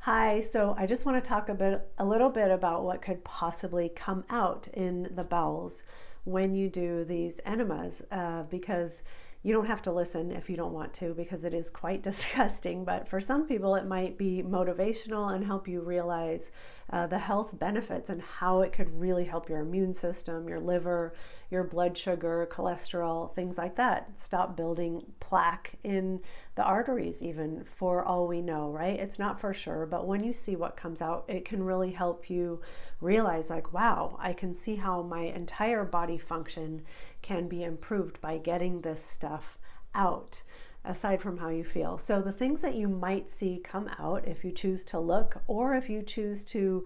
Hi, so I just want to talk a little bit about what could possibly come out in the bowels when you do these enemas, because you don't have to listen if you don't want to, because it is quite disgusting. But for some people, it might be motivational and help you realize the health benefits and how it could really help your immune system, your liver, your blood sugar, cholesterol, things like that. Stop building plaque in the arteries, even, for all we know, right? It's not for sure, but when you see what comes out, it can really help you realize, like, wow, I can see how my entire body function can be improved by getting this stuff out, aside from how you feel. So the things that you might see come out if you choose to look, or if you choose to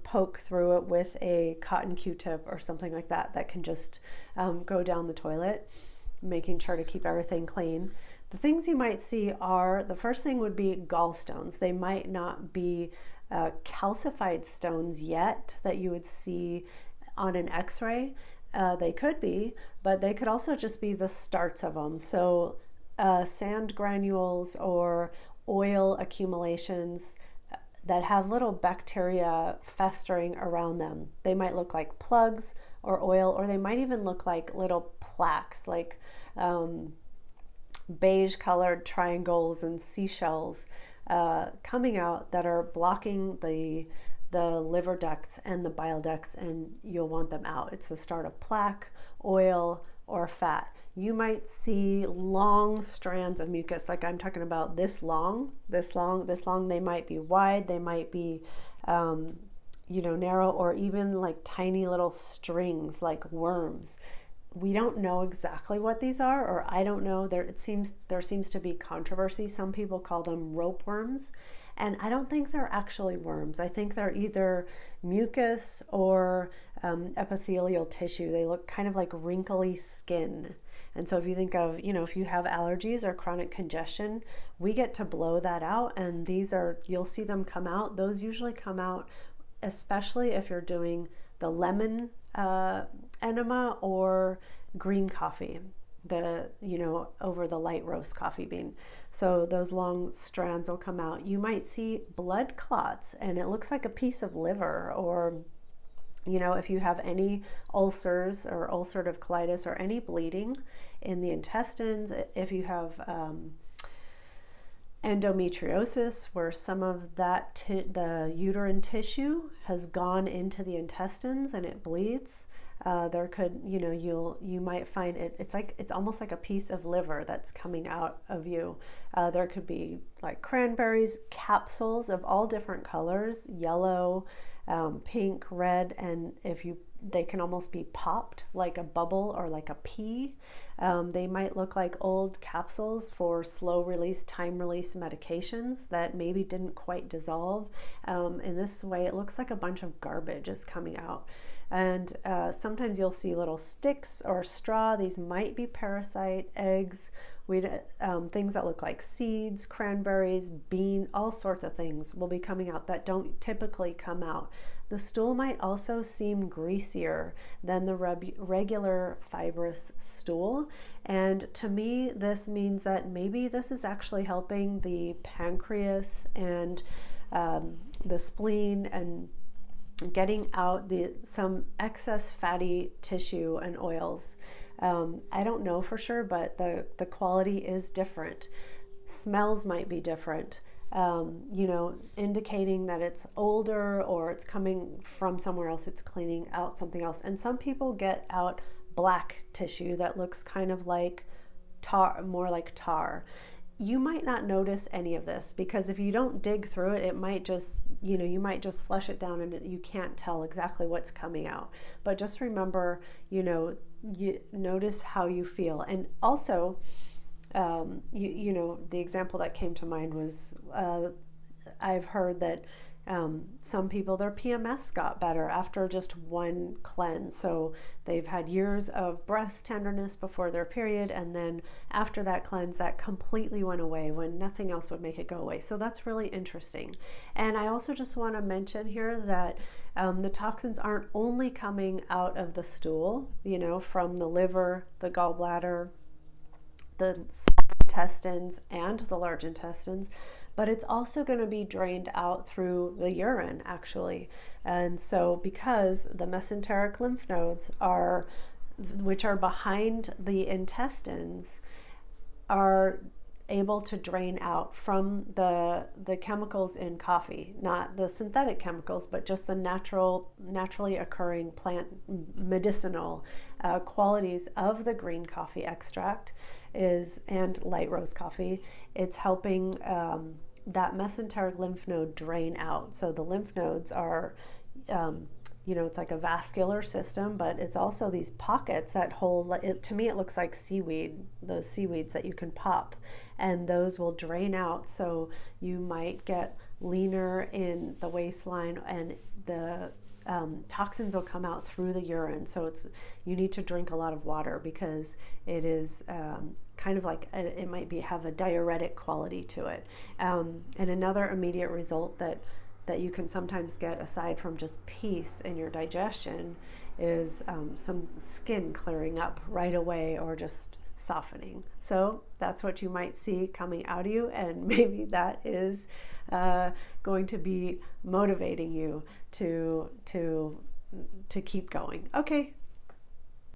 poke through it with a cotton Q-tip or something like that, that can just go down the toilet, making sure to keep everything clean. The things you might see are, the first thing would be gallstones. They might not be calcified stones yet that you would see on an x-ray. They could be, but they could also just be the starts of them. So sand granules or oil accumulations that have little bacteria festering around them. They might look like plugs or oil, or they might even look like little plaques, like beige colored triangles and seashells coming out that are blocking the liver ducts and the bile ducts, and you'll want them out. It's the start of plaque, oil, or fat. You might see long strands of mucus, like I'm talking about, this long, this long, this long. They might be wide, they might be narrow, or even like tiny little strings, like worms. We don't know exactly what these are, or I don't know. There seems to be controversy. Some people call them rope worms, and I don't think they're actually worms. I think they're either mucus or epithelial tissue. They look kind of like wrinkly skin. And so if you think of, if you have allergies or chronic congestion, we get to blow that out, and you'll see them come out. Those usually come out, especially if you're doing the lemon enema or green coffee, over the light roast coffee bean. So those long strands will come out. You might see blood clots, and it looks like a piece of liver, or if you have any ulcers or ulcerative colitis or any bleeding in the intestines, if you have endometriosis, where some of the uterine tissue has gone into the intestines and it bleeds, there could, you might find it's almost like a piece of liver that's coming out of you. There could be like cranberries, capsules of all different colors, yellow, pink, red, and they can almost be popped like a bubble or like a pea. They might look like old capsules for slow release, time release medications that maybe didn't quite dissolve. In this way, it looks like a bunch of garbage is coming out. And sometimes you'll see little sticks or straw. These might be parasite eggs. Things that look like seeds, cranberries, bean, all sorts of things will be coming out that don't typically come out. The stool might also seem greasier than the regular fibrous stool. And to me, this means that maybe this is actually helping the pancreas and the spleen, and getting out some excess fatty tissue and oils. I don't know for sure, but the quality is different. Smells might be different, indicating that it's older or it's coming from somewhere else. It's cleaning out something else. And some people get out black tissue that looks kind of like tar, more like tar. You might not notice any of this, because if you don't dig through it, it might just, you might just flush it down and you can't tell exactly what's coming out. But just remember, you notice how you feel. And also, the example that came to mind was, I've heard that some people, their PMS got better after just one cleanse. So they've had years of breast tenderness before their period, and then after that cleanse, that completely went away when nothing else would make it go away. So that's really interesting. And I also just want to mention here that the toxins aren't only coming out of the stool, from the liver, the gallbladder, the small intestines, and the large intestines, but it's also going to be drained out through the urine, actually. And so because the mesenteric lymph nodes are, which are behind the intestines, are able to drain out from the chemicals in coffee, not the synthetic chemicals, but just the naturally occurring plant medicinal qualities of the green coffee extract and light roast coffee. It's helping that mesenteric lymph node drain out. So the lymph nodes are it's like a vascular system, but it's also these pockets that hold, to me it looks like seaweed, those seaweeds that you can pop, and those will drain out. So you might get leaner in the waistline, and the toxins will come out through the urine. So you need to drink a lot of water, because it is kind of like it might have a diuretic quality to it. And another immediate result that you can sometimes get, aside from just peace in your digestion, is some skin clearing up right away, or just softening. So that's what you might see coming out of you, and maybe that is going to be motivating you to keep going. Okay,